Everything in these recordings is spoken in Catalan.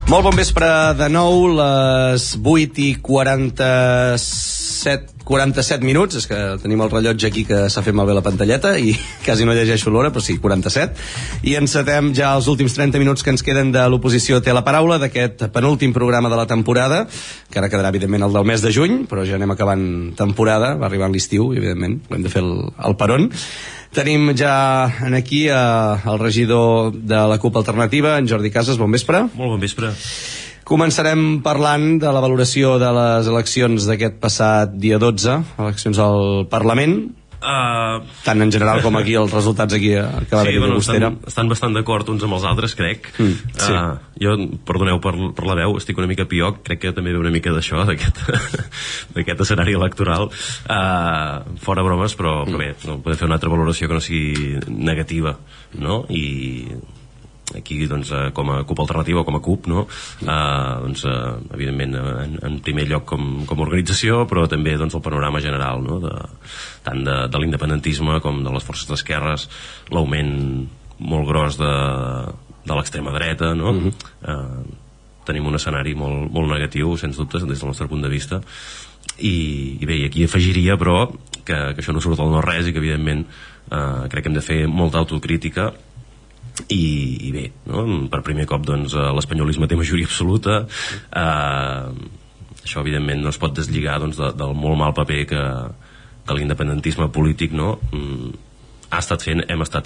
Molt bon vespre de nou, les 8:47 minuts. És que tenim el rellotge aquí que s'ha fet malbé la pantalleta i quasi no llegeixo l'hora, però sí, 47. I encetem ja els últims 30 minuts que ens queden de l'oposició té la paraula d'aquest penúltim programa de la temporada, que ara quedarà evidentment el del mes de juny, però ja anem acabant temporada, va arribant l'estiu i evidentment hem de fer el peron. Tenim ja aquí el regidor de la CUP Alternativa, en Jordi Casas. Bon vespre. Molt bon vespre. Començarem parlant de la valoració de les eleccions d'aquest passat dia 12, eleccions al Parlament, tant en general com aquí els resultats aquí que va haver-hi de Llagostera. Estan bastant d'acord uns amb els altres, crec. Sí. Jo, perdoneu per la veu, estic una mica pioc, crec que també ve una mica d'això, d'aquest escenari electoral. Fora bromes, però bé, no podem fer una altra valoració que no sigui negativa, no? I aquí, doncs, com a CUP Alternativa o com a CUP, no? Evidentment, en primer lloc com a organització, però també, doncs, el panorama general, no? Tant de l'independentisme com de les forces d'esquerres, l'augment molt gros de l'extrema dreta, no? Tenim un escenari molt negatiu, sens dubte, des del nostre punt de vista, i bé, aquí afegiria, però, que això no surt del no res i que, evidentment, crec que hem de fer molta autocrítica i bé, no? Per primer cop, doncs, l'espanyolisme té majoria absoluta. Això, evidentment, no es pot deslligar, doncs, del molt mal paper que l'independentisme polític, no? hem estat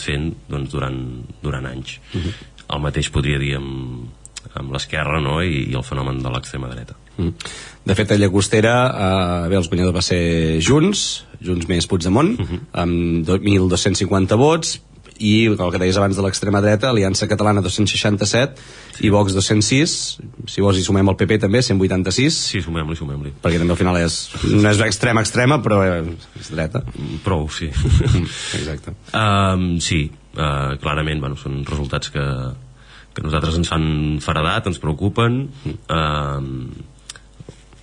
fent, doncs, durant anys. El mateix podria dir amb l'esquerra, no? I el fenomen de l'extrema dreta. De fet, a Llagostera bé, els guanyadors va ser Junts més Puigdemont, amb 1.250 vots, i el que deies abans de l'extrema dreta, Aliança Catalana 267 i Vox 206, si vols hi sumem el PP també, 186. Sí, sumem-li. Perquè també al final no és extrema, però és dreta. Prou, sí. Exacte. Sí, clarament, bueno, són resultats que nosaltres ens fan feredat, ens preocupen.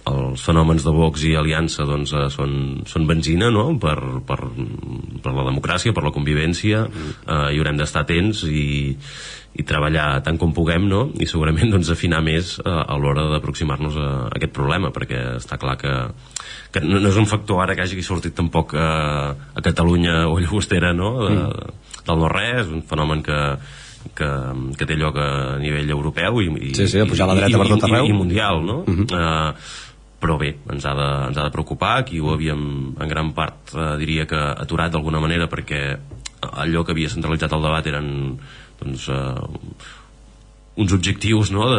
Els fenòmens de Vox i Aliança, doncs, són benzina, no? per la democràcia, per la convivència. Hi haurem d'estar atents i treballar tant com puguem, no? I segurament, doncs, afinar més a l'hora d'aproximar-nos a aquest problema, perquè està clar que no és un factor ara que hagi sortit tampoc a Catalunya o a Llagostera, no? Del no res, és un fenomen que té lloc a nivell europeu i a pujar la dreta per tot arreu i mundial, no? Però bé, ens ha de preocupar. Aquí ho havíem en gran part diria que aturat d'alguna manera, perquè allò que havia centralitzat el debat eren, doncs, uns objectius, no?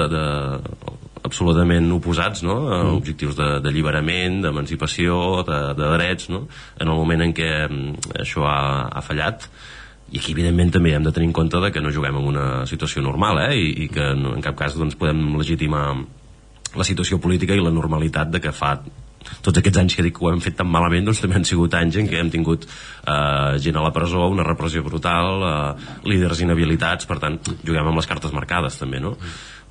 Absolutament oposats, no? Objectius d'alliberament, d'emancipació, de drets, no? En el moment en què això ha fallat. I aquí, evidentment, també hem de tenir en compte que no juguem en una situació normal, i que en cap cas, doncs, podem legitimar la situació política i la normalitat de que fa tots aquests anys que dic que ho hem fet tan malament, doncs també han sigut anys en què hem tingut gent a la presó, una repressió brutal, líders inhabilitats. Per tant, juguem amb les cartes marcades també, no?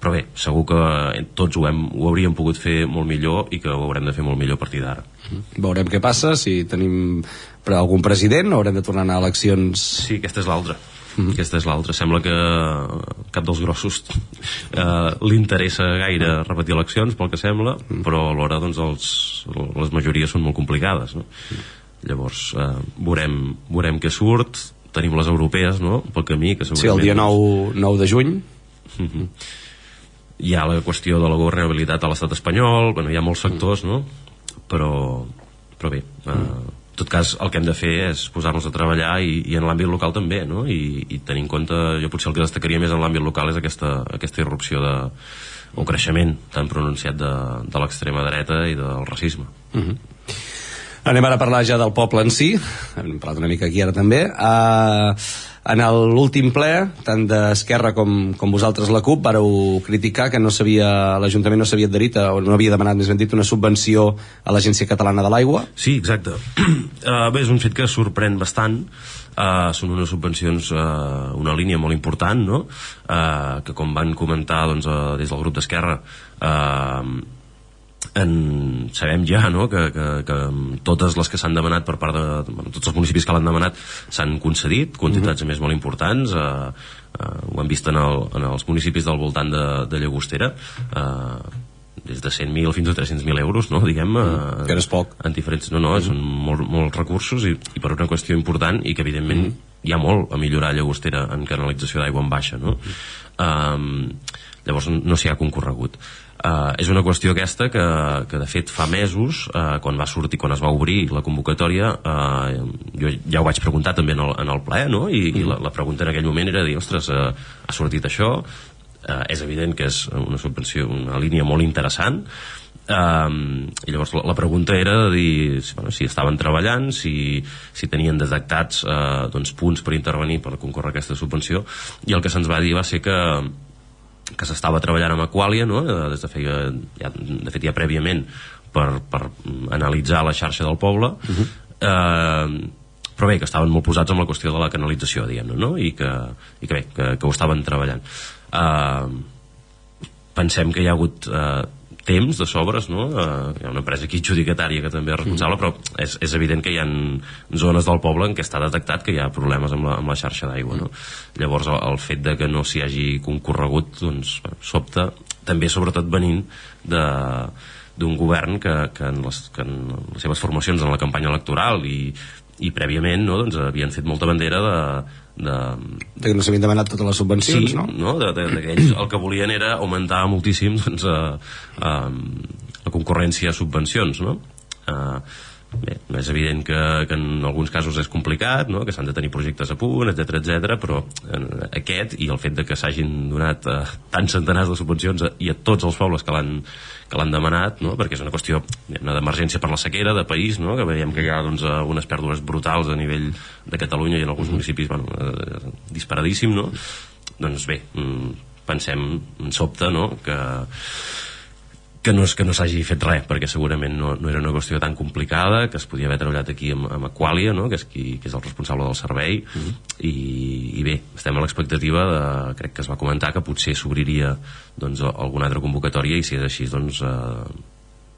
Però bé, segur que tots ho hauríem pogut fer molt millor i que ho haurem de fer molt millor a partir d'ara. Veurem què passa, si tenim algun president, haurem de tornar a anar a eleccions. Sí, aquesta és l'altra. Sembla que cap dels grossos li interessa gaire repetir eleccions, pel que sembla, però alhora, doncs, les majories són molt complicades, no? Llavors, veurem què surt. Tenim les europees, no?, pel camí, que segurament... Sí, el dia 9 de juny. Hi ha la qüestió de la governabilitat a l'estat espanyol, bueno, hi ha molts sectors, no? Però bé, en tot cas, el que hem de fer és posar-nos a treballar i en l'àmbit local també, no? I tenir en compte, jo potser el que destacaria més en l'àmbit local és aquesta irrupció o creixement tan pronunciat de l'extrema dreta i del racisme. Anem ara a parlar ja del poble en si. Hem parlat una mica aquí ara també. En l'últim ple, tant d'Esquerra com vosaltres, la CUP, vareu criticar que l'Ajuntament no s'havia adherit o no havia demanat, més ben dit, una subvenció a l'Agència Catalana de l'Aigua. Sí, exacte. Bé, és un fet que sorprèn bastant. Són unes subvencions, una línia molt important, no? Que, com van comentar, doncs, des del grup d'Esquerra, sabem ja, no?, que totes les que s'han demanat per part tots els municipis que l'han demanat s'han concedit, quantitats a més molt importants. Ho hem vist en els municipis del voltant de Llagostera, des de 100.000 fins a 300.000 euros, no?, diguem, que no és poc. En diferents, són molts recursos i per una qüestió important i que evidentment hi ha molt a millorar a Llagostera en canalització d'aigua en baixa, no? Llavors no s'hi ha concorregut. És una qüestió aquesta que de fet fa mesos, quan es va obrir la convocatòria, jo ja ho vaig preguntar també en el ple, no?, i la pregunta en aquell moment era dir, ostres, ha sortit això, és evident que és una subvenció, una línia molt interessant, i llavors la pregunta era de dir, si estaven treballant, si tenien detectats punts per intervenir per concórrer aquesta subvenció, i el que se'ns va dir va ser que s'estava treballant amb Aqualia, no?, de fet ja prèviament per analitzar la xarxa del poble, però bé, que estaven molt posats amb la qüestió de la canalització, diguem-ne, no?, i que ho estaven treballant. Pensem que hi ha hagut temps de sobres, no? Hi ha una empresa aquí adjudicatària que també és responsable, però és evident que hi ha zones del poble en què està detectat que hi ha problemes amb la xarxa d'aigua, no? Llavors el fet de que no s'hi hagi concorregut, doncs, sobta, també sobretot venint d'un govern que en les seves formacions en la campanya electoral i prèviament, no?, doncs havien fet molta bandera de que no s'havien demanat totes les subvencions, sí, no? De que ells el que volien era augmentar moltíssim, doncs, la concurrència a subvencions, no? Bé, és evident que en alguns casos és complicat, no?, que s'han de tenir projectes a punt, etc, però aquest i el fet de que s'hagin donat tants centenars de subvencions i a tots els pobles que l'han demanat, no?, perquè és una qüestió d'emergència per la sequera, de país, no?, que veiem que hi ha, doncs, unes pèrdues brutals a nivell de Catalunya i en alguns municipis, disparadíssim, no? Doncs bé, pensem, sobte, no?, que no s'hagi fet res, perquè segurament no era una qüestió tan complicada, que es podia haver treballat aquí amb Aqualia, no?, que és el responsable del servei, i bé, estem a l'expectativa crec que es va comentar que potser s'obriria, doncs, alguna altra convocatòria, i si és així, doncs,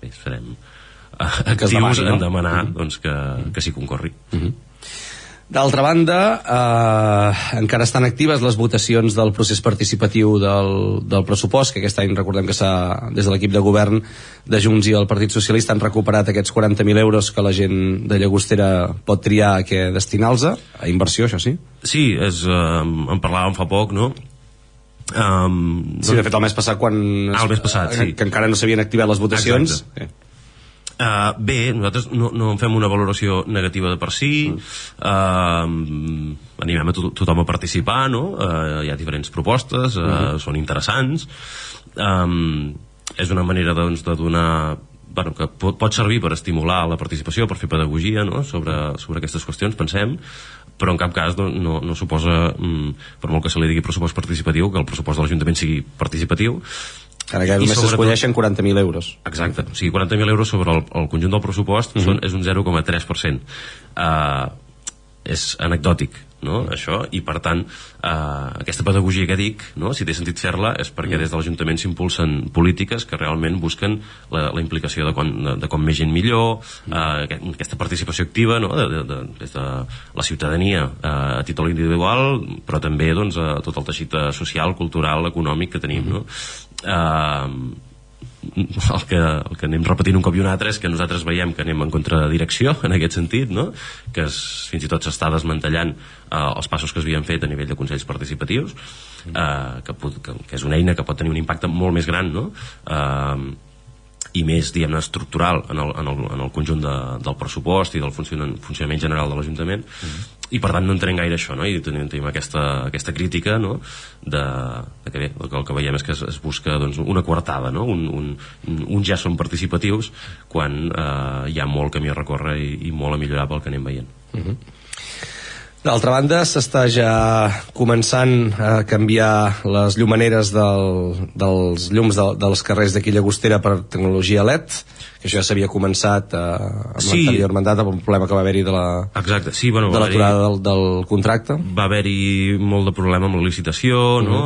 bé, serem actius en demanar, doncs, que s'hi concorri. D'altra banda, encara estan actives les votacions del procés participatiu del pressupost, que aquest any recordem que des de l'equip de govern de Junts i el Partit Socialista han recuperat aquests 40.000 euros que la gent de Llagostera pot triar a què destinar-los, a inversió, això sí? Sí, en parlàvem fa poc, no? Sí, de fet el mes passat, el mes passat, sí, que encara no s'havien activat les votacions. Bé, nosaltres no en fem una valoració negativa de per si, animem a tothom a participar, no? Hi ha diferents propostes, són interessants, és una manera, doncs, de donar, que pot servir per estimular la participació, per fer pedagogia, no?, sobre aquestes qüestions, pensem, però en cap cas no suposa, per molt que se li digui pressupost participatiu, que el pressupost de l'Ajuntament sigui participatiu. Ara que només s'escolleixen 40.000 euros. Exacte, o sigui, 40.000 euros sobre el conjunt del pressupost és un 0,3%. És anecdòtic, no?, això, i per tant aquesta pedagogia que dic, no?, si té sentit fer-la, és perquè des de l'Ajuntament s'impulsen polítiques que realment busquen la implicació de com més gent millor, aquesta participació activa, no?, des de la ciutadania a títol individual, però també, doncs, a tot el teixit social, cultural, econòmic que tenim, no? El que anem repetint un cop i un altre és que nosaltres veiem que anem en contradirecció en aquest sentit, no?, que fins i tot s'està desmantellant els passos que s'havien fet a nivell de consells participatius, que és una eina que pot tenir un impacte molt més gran, no?, i més, diguem-ne, estructural en el conjunt del pressupost i del funcionament general de l'Ajuntament, i per tant no entenem gaire això, no?, i tenim aquesta crítica, no?, de que bé, el que veiem és que es busca, doncs, una coartada, no?, uns ja són participatius quan hi ha molt camí a recórrer i molt a millorar pel que anem veient. D'altra banda, s'està ja començant a canviar les llumaneres dels llums dels carrers d'aquí Llagostera per tecnologia LED, que això ja s'havia començat amb l'anterior mandat, amb un problema que va haver-hi de l'aturada del contracte. Va haver-hi molt de problema amb la licitació, no?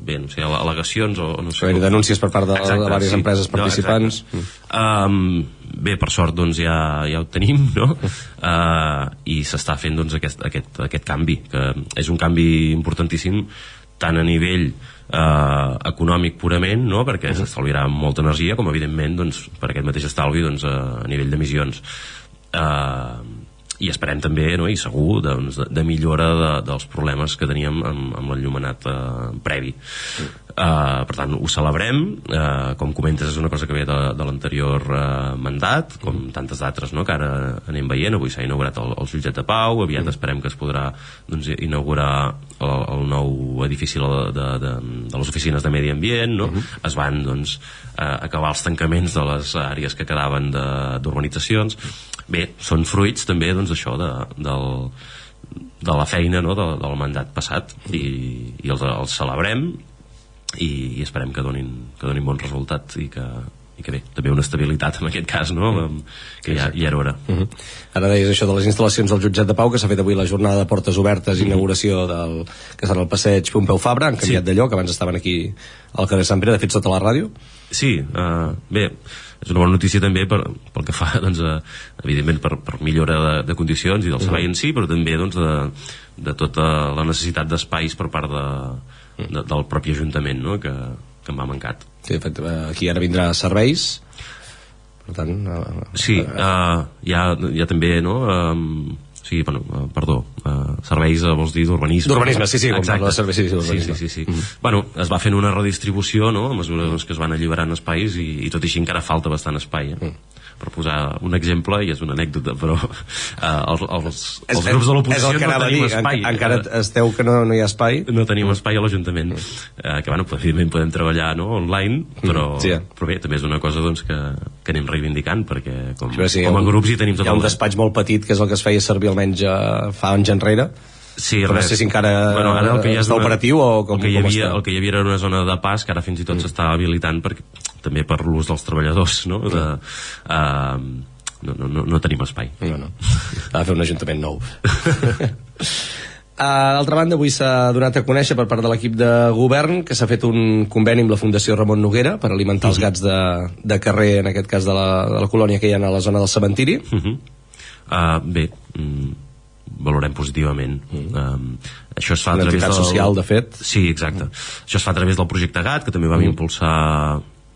bé, no sé, al·legacions o no sé. Denúncies per part de diverses empreses participants. Bé, per sort doncs ja ho tenim, no? I s'està fent doncs aquest canvi, que és un canvi importantíssim tant a nivell econòmic purament, no? Perquè s'estalviarà molta energia, com evidentment doncs, per aquest mateix estalvi doncs, a nivell d'emissions, i esperem també, no? I segur doncs, de millora dels problemes que teníem amb l'enllumenat previ. Per tant, ho celebrem, com comentes és una cosa que ve de l'anterior mandat, com tantes d'altres, no? Que ara anem veient. Avui s'ha inaugurat el jutjat de Pau, aviat esperem que es podrà doncs, inaugurar el nou edifici de les oficines de Medi Ambient, no? Es van doncs, acabar els tancaments de les àrees que quedaven d'urbanitzacions. Bé, són fruits també doncs, això de la feina, no? Del mandat passat, i els celebrem i esperem que donin bons resultats i que bé, també una estabilitat en aquest cas, no? Que ja era hora. Ara deies això de les instal·lacions del jutjat de Pau, que s'ha fet avui la jornada de portes obertes, inauguració que serà el passeig Pompeu Fabra, han canviat de lloc, abans estaven aquí al carrer Sant Pere, de fet sota la ràdio. Sí, bé, és una bona notícia també pel que fa doncs, evidentment per millora de condicions i del servei en si, però també doncs, de tota la necessitat d'espais per part del propi Ajuntament, no? que em va mancat. Sí, de fet, aquí ara vindrà serveis, per tant... Sí, hi ha també, no? Sí, perdó, serveis, vols dir, d'urbanisme. D'urbanisme, sí, com parla de serveis d'urbanisme. Sí. Bueno, es va fent una redistribució, no?, a mesura doncs, que es van alliberant espais i tot i així encara falta bastant espai, per posar un exemple, i és una anècdota, però els grups de l'oposició no tenim espai. Encara esteu que no hi ha espai? No tenim espai a l'Ajuntament. Que, bueno, evidentment podem treballar, no?, online, però bé, també és una cosa doncs, que anem reivindicant, perquè com a grups hi tenim tot el... Hi ha un despatx molt petit, que és el que es feia servir almenys fa anys enrere. Sí, no sé si encara ara està operatiu o com està. El que hi havia era una zona de pas que ara fins i tot s'està habilitant també per l'ús dels treballadors, no? No tenim espai. No. Ha de fer un ajuntament nou. D'altra banda, avui s'ha donat a conèixer per part de l'equip de govern que s'ha fet un conveni amb la Fundació Ramon Noguera per alimentar els gats de carrer, en aquest cas de la colònia que hi ha a la zona del cementiri. Bé, valorem positivament. Això es fa a través entitat social, de fet. Sí, exacte. Això es fa a través del projecte GAT, que també vam impulsar,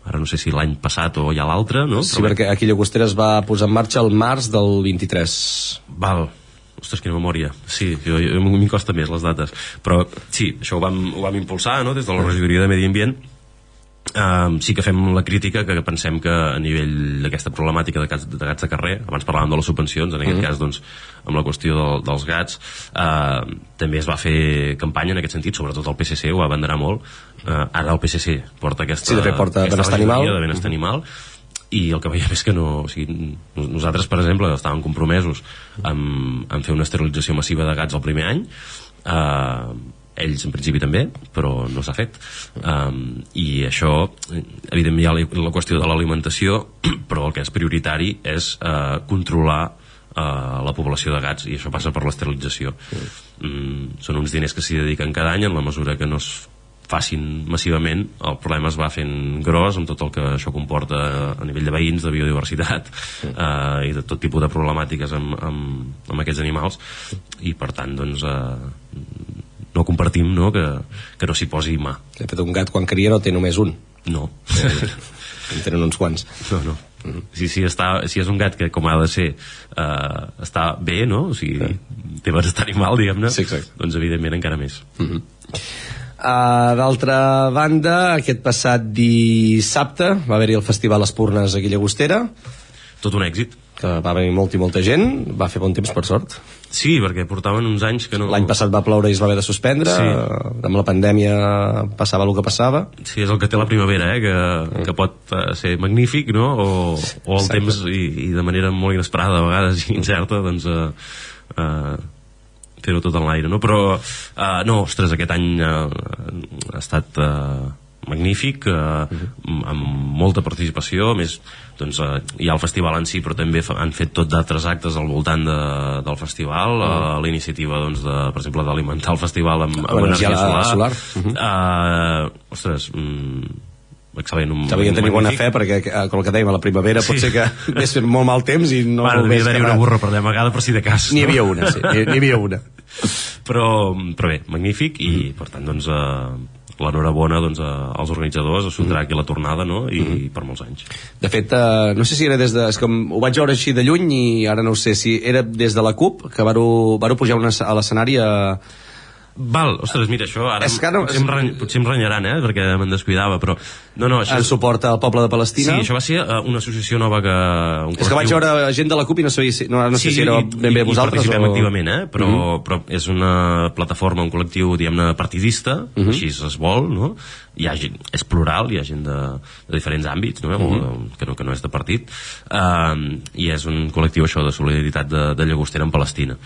ara no sé si l'any passat o ja l'altre, no? Sí, perquè aquí Llagostera es va posar en marxa el març del 23. Val. Ostres, quina memòria. Sí, m'hi costa més les dates. Però sí, això ho vam impulsar, no?, des de la regidoria de Medi Ambient. Sí que fem la crítica que pensem que a nivell d'aquesta problemàtica de gats de carrer, abans parlàvem de les subvencions, en aquest cas doncs, amb la qüestió dels gats, també es va fer campanya en aquest sentit, sobretot el PSC ho va abanderar molt. Ara el PSC porta aquesta benestar animal, i el que veiem és que no, o sigui, nosaltres per exemple estàvem compromesos en fer una esterilització massiva de gats el primer any, ells en principi també, però no s'ha fet. I això, evidentment hi ha la qüestió de l'alimentació, però el que és prioritari és controlar la població de gats, i això passa per l'esterilització. Són uns diners que s'hi dediquen cada any, en la mesura que no es facin massivament, el problema es va fent gros amb tot el que això comporta a nivell de veïns, de biodiversitat i de tot tipus de problemàtiques amb aquests animals, i per tant doncs no compartim, no?, que no s'hi posi mà. De fet, un gat quan cria no té només un. No. En tenen uns quants. No. Si és un gat que, com ha de ser, està bé, no?, o sigui, té benestar animal, diguem-ne, doncs evidentment encara més. D'altra banda, aquest passat dissabte va haver-hi el Festival Espurnes aquí a Llagostera. Tot un èxit. Que va venir molta i molta gent, va fer bon temps, per sort. Sí, perquè portaven uns anys que no... L'any passat va ploure i es va haver de suspendre, amb la pandèmia passava el que passava. Sí, és el que té la primavera, que pot ser magnífic, no?, o el temps, i de manera molt inesperada, a vegades, i incerta, doncs fer-ho tot en l'aire, no? Però, no, ostres, aquest any ha estat magnífic, amb molta participació. A més, doncs, hi ha el festival en si, però també han fet tot d'altres actes al voltant del festival. La iniciativa, doncs, per exemple, d'alimentar el festival amb energia solar. Ostres, excel·lent. Havia de tenir bona fe, perquè com el que dèiem a la primavera pot ser que hagués fet molt mal temps i no devia haver-hi una burra per d'amagada per si de cas. N'hi havia una, sí, n'hi havia una. Però bé, magnífic, i per tant, doncs, l'enhorabona, doncs, als organitzadors, a Sotrac i la tornada, no? I per molts anys. De fet, no sé si era des de... És com, ho vaig veure així de lluny i ara no ho sé si era des de la CUP que vareu pujar a l'escenari a... Val, ostres, mira, això ara potser em renyaran, perquè me'n descuidava, però això en suport al poble de Palestina. Sí, això va ser una associació nova que... És que vaig veure gent de la CUP i no sé si era ben bé vosaltres participem activament, però és una plataforma, un col·lectiu, diguem-ne, partidista, així es vol, no? És plural, hi ha gent de diferents àmbits, no? Que no és de partit, i és un col·lectiu, això, de solidaritat de Llagostera en Palestina.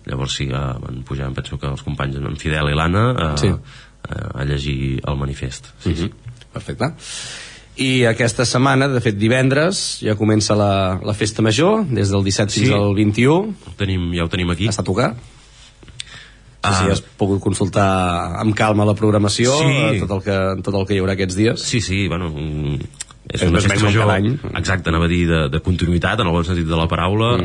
Llavors sí, van pujar, em penso que els companys en Fidel i l'Anna a llegir el manifest. Perfecte. I aquesta setmana, de fet divendres, ja comença la festa major, des del 17 fins al 21. Ja ho tenim aquí. Està a tocar. Si has pogut consultar amb calma la programació, tot el que hi haurà aquests dies. Sí, bueno, és una festa major, exacte, anava a dir de continuïtat, en el bon sentit de la paraula,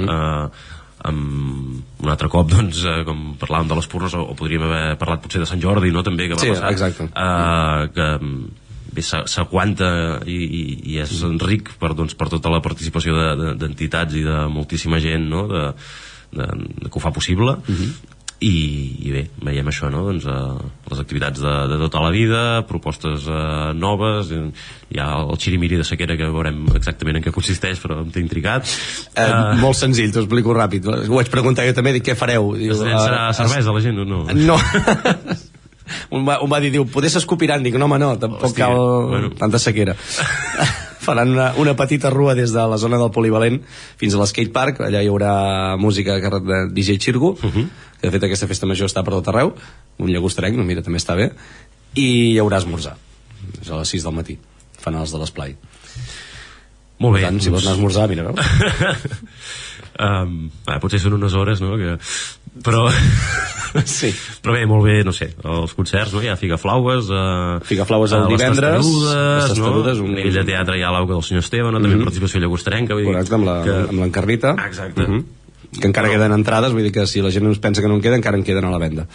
amb un altre cop, doncs, com parlàvem de les Purnes, o podríem haver parlat potser de Sant Jordi, no?, també, que va passar. Exacte. Que bé, s'aguanta i és ric per tota la participació d'entitats i de moltíssima gent, no?, que ho fa possible. I bé, veiem això, no? Doncs, les activitats de tota la vida, propostes noves, hi ha el xirimiri de sequera que veurem exactament en què consisteix, però em té intrigat. Molt senzill, t'ho explico ràpid. Ho vaig preguntar jo també, dic, què fareu? Serà cervesa la gent o no? No. Un va dir, poder s'escopiran, dic, no home, no, tampoc cal tanta sequera. Faran una petita rua des de la zona del Polivalent fins a l'Skate Park. Allà hi haurà música de DJ Xirgo, que de fet aquesta festa major està per tot arreu, un llagostarenc, no, mira, també està bé, i hi haurà esmorzar a les 6 del matí, fan els de l'esplai. Molt bé, per tant, si vols anar a esmorzar, mira, veus? Potser són unes hores, no? Però però bé, molt bé, no sé, els concerts, no? Hi ha Figaflaues el divendres, les Tastarudes, un nivell de teatre hi ha l'Auca del senyor Esteve, no? També participació llagostarenca, correcte, amb l'Encarnita, exacte, que encara queden entrades, vull dir que si la gent ens pensa que no en queda, encara en queden a la venda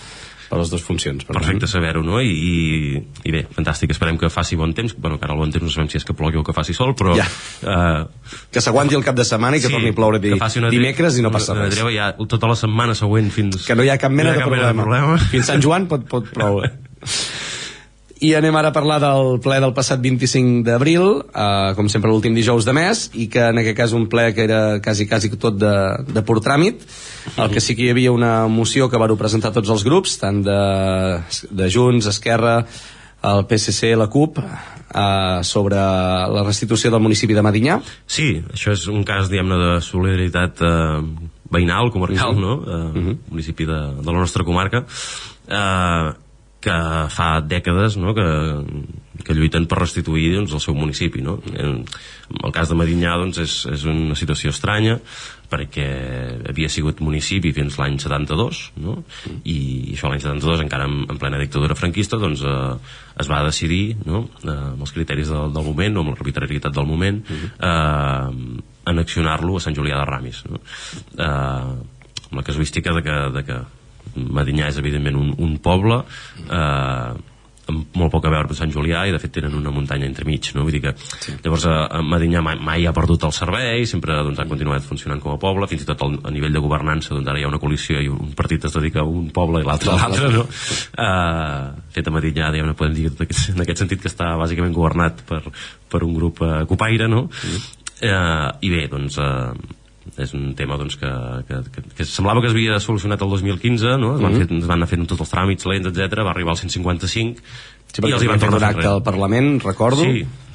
per les dues funcions. Perfecte saber-ho, no? I bé, fantàstic, esperem que faci bon temps. Bueno, que ara el bon temps no sabem si és que plogui o que faci sol, però que s'aguanti el cap de setmana i que torni a ploure dimecres i no passa res. Ja tota la setmana següent fins... Que no hi ha cap mena de problema. Fins Sant Joan pot ploure. I anem ara a parlar del ple del passat 25 d'abril, com sempre l'últim dijous de mes, i que en aquest cas un ple que era quasi tot de pur tràmit. El que sí que hi havia una moció que vau presentar tots els grups, tant de Junts, Esquerra, el PSC, la CUP, sobre la restitució del municipi de Medinyà. Sí, això és un cas, diguem-ne, de solidaritat veïnal, comarcal, no? Municipi de la nostra comarca, que fa dècades, no?, que lluiten per restituir, doncs, el seu municipi, no? En el cas de Medinyà, doncs, és una situació estranya, perquè havia sigut municipi fins l'any 72, no? I això l'any 72, encara en plena dictadura franquista, doncs, es va decidir, no?, amb els criteris del moment, no, amb l'arbitrarietat del moment, annexionar-lo a Sant Julià de Ramis, no? Amb la casuística de que Medinyà és evidentment un poble amb molt poc a veure amb Sant Julià, i de fet tenen una muntanya entremig, no? Vull dir que llavors Medinyà mai ha perdut el servei, sempre, doncs, ha continuat funcionant com a poble, fins i tot a nivell de governança, doncs, ara hi ha una coalició i un partit es dedica a un poble i l'altre a l'altre, no? Fet a Medinyà, diguem-ne, podem dir en aquest sentit que està bàsicament governat per un grup copaire, no? I bé, doncs és un tema, doncs, que semblava que s'havia solucionat el 2015, no? Es van anar fent tots els tràmits lents, etc. Va arribar al 155 i els hi van fer un acte al Parlament, recordo.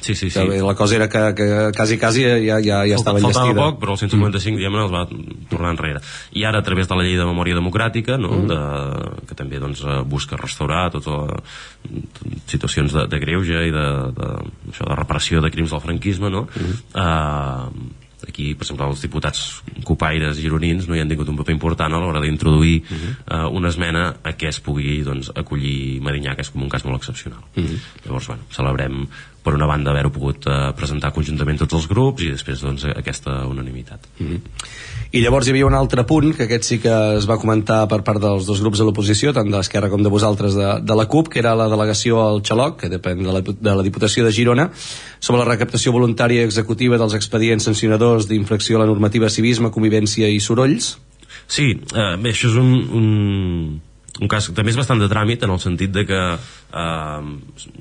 La cosa era que quasi ja estava enllestida. Faltava poc, però el 155 diguem-ne els va tornar enrere. I ara, a través de la llei de memòria democràtica, no? Que també doncs, busca restaurar totes situacions de greuge i de reparació de crims del franquisme, no? Aquí, per exemple, els diputats copaires gironins no hi han tingut un paper important a l'hora d'introduir una esmena a què es pugui doncs, acollir Medinyà, que és com un cas molt excepcional. Llavors, bueno, celebrem per una banda haver-ho pogut presentar conjuntament tots els grups i després doncs, aquesta unanimitat. I llavors hi havia un altre punt que aquest sí que es va comentar per part dels dos grups de l'oposició, tant d'Esquerra com de vosaltres de la CUP, que era la delegació al Xaloc, que depèn de la Diputació de Girona, sobre la recaptació voluntària executiva dels expedients sancionadors d'infracció a la normativa civisme, convivència i sorolls. Sí, bé, això és un cas que també és bastant de tràmit, en el sentit de que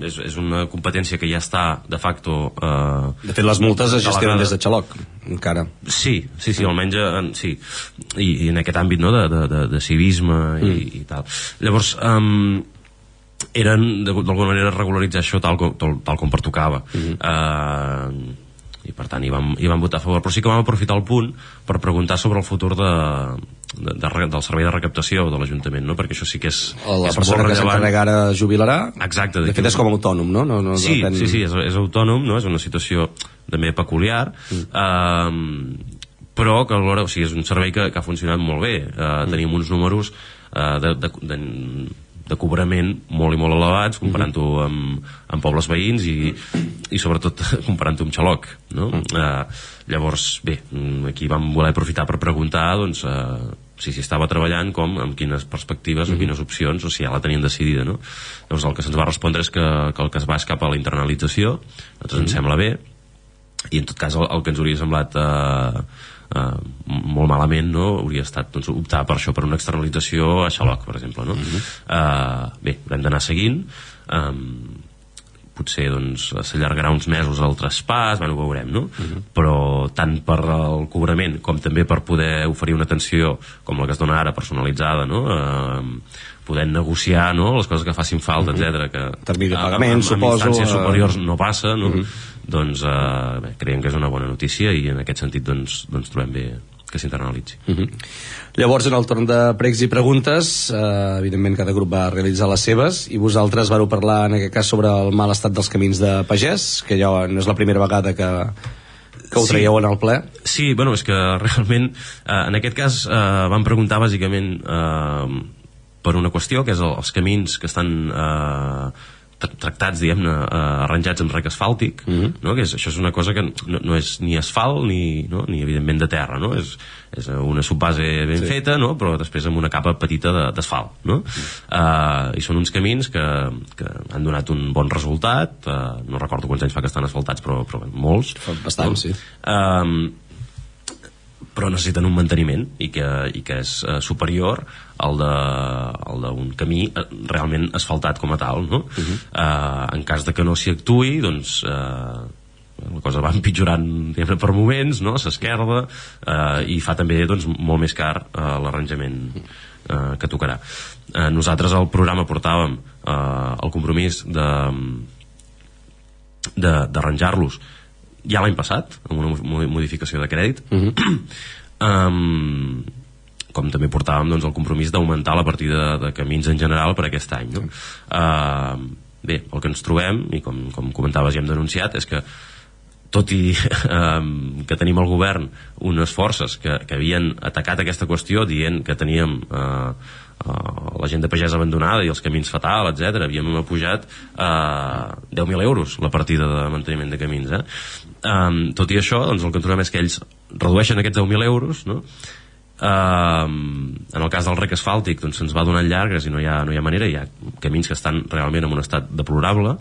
és una competència que ja està de facto... De fet, les multes es gestionen des de Xaloc, encara. Sí, almenys sí. I en aquest àmbit, no?, de civisme i tal. Llavors, eren d'alguna manera regularitzar això tal com pertocava. I per tant hi vam votar a favor, però sí que vam aprofitar el punt per preguntar sobre el futur del servei de recaptació de l'Ajuntament, no? Perquè això sí que és la persona que s'encarrega ara jubilarà. Exacte. De fet és com a autònom, no? Sí, és autònom, no? És una situació també peculiar, però que alhora, o sigui, és un servei que ha funcionat molt bé. Tenim uns números de cobrament molt i molt elevats comparant-ho amb pobles veïns i sobretot comparant-ho amb Xaloc, no? Llavors, bé, aquí vam voler aprofitar per preguntar doncs, si s'hi estava treballant, amb quines perspectives o quines opcions, o si ja la tenien decidida, no? Llavors el que se'ns va respondre és que el que es va és cap a la internalització. A nosaltres ens sembla bé, i en tot cas el que ens hauria semblat molt malament, no? Hauria estat doncs, optar per això, per una externalització a Xaloc, per exemple, no? Bé, l'hem d'anar seguint, potser doncs, s'allargarà uns mesos el traspàs, bueno, ho veurem, no? Però tant per el cobrament com també per poder oferir una atenció com la que es dona ara, personalitzada, no? Podent negociar, no?, les coses que facin falta, etc. Que termini de pagament, suposo. En instàncies superiors no passa, no? Doncs bé, creiem que és una bona notícia i en aquest sentit doncs trobem bé que s'internalitzi. Llavors, en el torn de pregs i preguntes, evidentment cada grup va realitzar les seves i vosaltres vareu parlar en aquest cas sobre el mal estat dels camins de pagès, que ja no és la primera vegada que ho traieu en el ple. Sí, bueno, és que realment en aquest cas vam preguntar bàsicament per una qüestió, que és els camins que estan tractats, diguem-ne, arranjats amb rec asfàltic, no? Que això és una cosa que no és ni asfalt ni evidentment de terra, no? És una subbase ben feta, no? Però després amb una capa petita d'asfalt, no? I són uns camins que han donat un bon resultat, no recordo quants anys fa que estan asfaltats, però molts. Bastant, no? Sí. Però necessiten un manteniment i que és superior al d'un camí realment asfaltat com a tal, no? En cas de que no s'hi actuï, doncs la cosa va empitjorant per moments, no? S'esquerda i fa també doncs, molt més car l'arranjament que tocarà. Nosaltres al programa portàvem el compromís d'arranjar-los ja l'any passat, amb una modificació de crèdit, com també portàvem doncs, el compromís d'augmentar la partida de camins en general per aquest any, no? Bé, el que ens trobem, i com comentaves ja hem denunciat, és que tot i que tenim al govern unes forces que havien atacat aquesta qüestió dient que teníem la gent de pagès abandonada i els camins fatal, etc. Havíem apujat 10.000 euros la partida de manteniment de camins, tot i això, doncs el que trobem és que ells redueixen aquests 10.000 euros, no? En el cas del rec asfàltic doncs se'ns va donant llargues i no hi ha manera, hi ha camins que estan realment en un estat deplorable.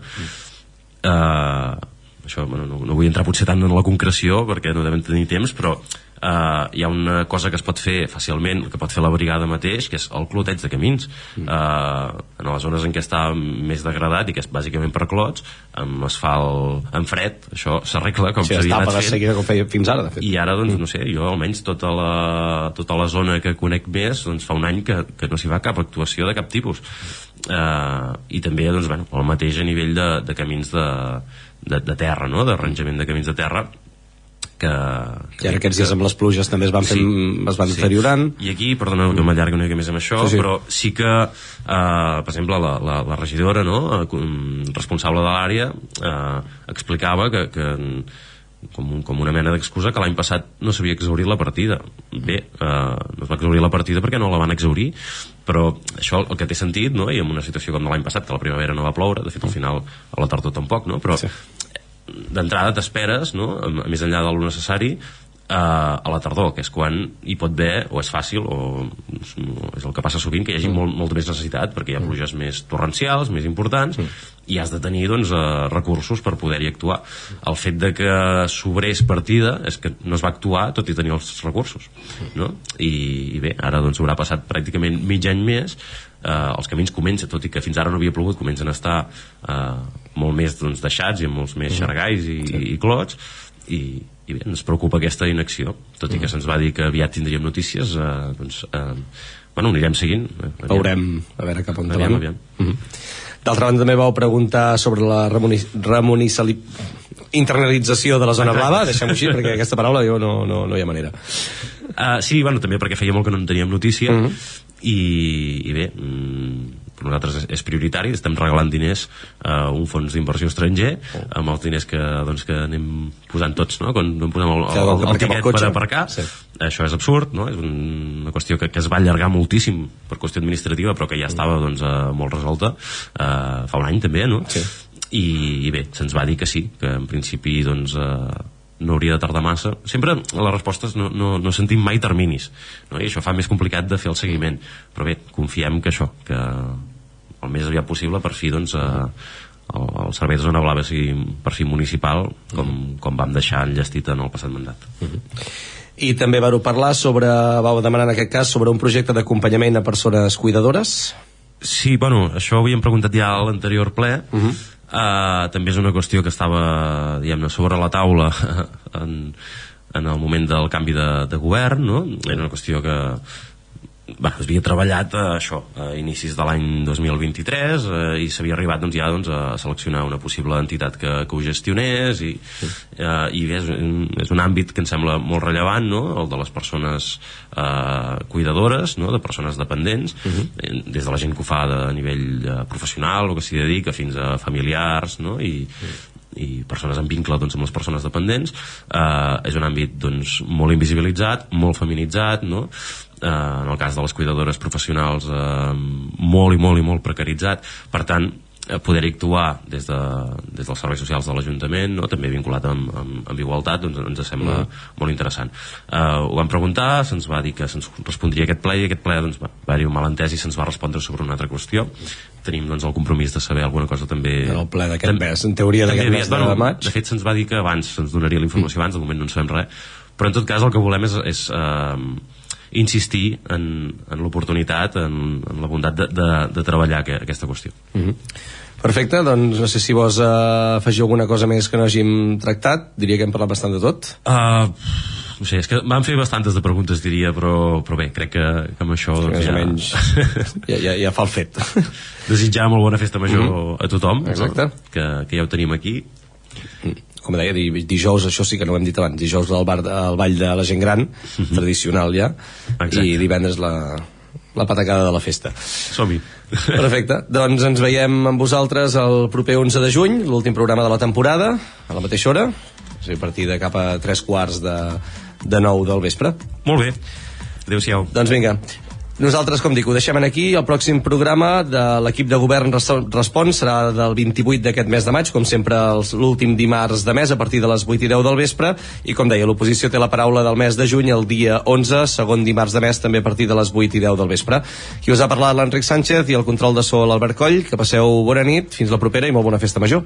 Això, bueno, no vull entrar potser tant en la concreció perquè no devem tenir temps, però hi ha una cosa que es pot fer fàcilment, que pot fer la brigada mateix, que és el cloteig de camins en les zones en què està més degradat i que és bàsicament per clots, amb asfalt en fred, això s'arregla com s'havia anat fent. Seguida com feia fins ara, de fet. I ara, doncs, no sé, jo almenys tota la zona que conec més, doncs fa un any que no s'hi va cap actuació de cap tipus. i també doncs, bueno, el mateix a nivell de camins de terra, no? D'arranjament de camins de terra, que ara aquests dies amb les pluges també es van deteriorant. I aquí, perdona que m'allargui una mica més amb això, però sí que per exemple la regidora, no? Responsable de l'àrea, explicava que com una mena d'excusa que l'any passat no s'havia exhaurit la partida. Bé, no es va exhaurir la partida perquè no la van exhaurir, però això el que té sentit, no? I en una situació com l'any passat, que la primavera no va ploure, de fet al final a la tardor tampoc, no? Però d'entrada t'esperes, no? Més enllà del necessari, a la tardor, que és quan hi pot haver, o és fàcil, o és el que passa sovint, que hi hagi molta més necessitat, perquè hi ha pluges més torrencials, més importants, i has de tenir doncs, recursos per poder-hi actuar. El fet de que sobrés partida és que no es va actuar tot i tenir els recursos, no? I bé, ara doncs haurà passat pràcticament mig any més, els camins comencen, tot i que fins ara no havia plogut, comencen a estar molt més doncs, deixats i amb molts més xargalls i clots, i bé, ens preocupa aquesta inacció, tot i que se'ns va dir que aviat tindríem notícies, doncs bueno, anirem seguint, veurem a veure cap on van. D'altra banda també vau preguntar sobre la internalització de la zona blava, deixem-ho així perquè aquesta paraula no hi ha manera. Sí, bueno, també perquè feia molt que no en teníem notícia, i bé, per nosaltres és prioritari, estem regalant diners a un fons d'inversió estranger amb els diners que anem posant tots, no? Quan posem el tiquet per aparcar, això és absurd, no? És una qüestió que es va allargar moltíssim per qüestió administrativa, però que ja estava molt resolta fa un any també, no? I bé, se'ns va dir que sí, que en principi no hauria de tardar massa. Sempre a les respostes no sentim mai terminis, no? I això fa més complicat de fer el seguiment, però bé, confiem que això, que el més aviat possible per fi doncs el servei de zona blava sigui per fi municipal, com vam deixar enllestit en el passat mandat. I també vau parlar vau demanar en aquest cas sobre un projecte d'acompanyament a persones cuidadores. Sí, bueno, això ho havíem preguntat ja a l'anterior ple. També és una qüestió que estava, diguem-ne, sobre la taula en el moment del canvi de govern, no? Era una qüestió que es havia treballat a inicis de l'any 2023 i s'havia arribat a seleccionar una possible entitat que ho gestionés, i és un àmbit que em sembla molt rellevant, no? El de les persones cuidadores, no? De persones dependents, des de la gent que ho fa a nivell professional o que s'hi dedica fins a familiars, no? I persones en vincle amb les persones dependents. És un àmbit molt invisibilitzat, molt feminitzat, no? En el cas de les cuidadores professionals molt precaritzat. Per tant, poder-hi actuar des dels serveis socials de l'Ajuntament, no? També vinculat amb igualtat, ens sembla molt interessant. Ho vam preguntar, se'ns va dir que se'ns respondria aquest ple, i aquest ple va haver-hi un malentès i se'ns va respondre sobre una altra qüestió. Tenim el compromís de saber alguna cosa també en el ple d'aquest mes, en teoria d'aquest mes de maig. De fet se'ns va dir que abans se'ns donaria la informació abans, de moment no en sabem res, però en tot cas el que volem és insistir en l'oportunitat, en la bondat de treballar aquesta qüestió. Perfecte, doncs no sé si vols afegir alguna cosa més que no hàgim tractat. Diria que hem parlat bastant de tot. No sé, és que van fer bastantes de preguntes, diria, però bé, crec que amb això més o menys ja fa el fet. Desitjar molt bona festa major a tothom, exacte, no? Que ja ho tenim aquí. Com deia, dijous, això sí que no ho hem dit abans, dijous el ball de la gent gran, tradicional ja. Exacte. I divendres la patacada de la festa. Som-hi. Perfecte, doncs ens veiem amb vosaltres el proper 11 de juny, l'últim programa de la temporada, a la mateixa hora, a partir de cap a 3:15 del vespre. Molt bé, adéu-siau. Doncs vinga, nosaltres, com dic, ho deixem aquí. El pròxim programa de l'equip de govern Respon serà del 28 d'aquest mes de maig, com sempre l'últim dimarts de mes a partir de les 8:10 del vespre, i com deia, l'oposició té la paraula del mes de juny el dia 11, segon dimarts de mes, també a partir de les 8:10 del vespre. Qui us ha parlat, l'Enric Sánchez, i el control de so l'Albert Coll. Que passeu bona nit, fins la propera i molt bona festa major.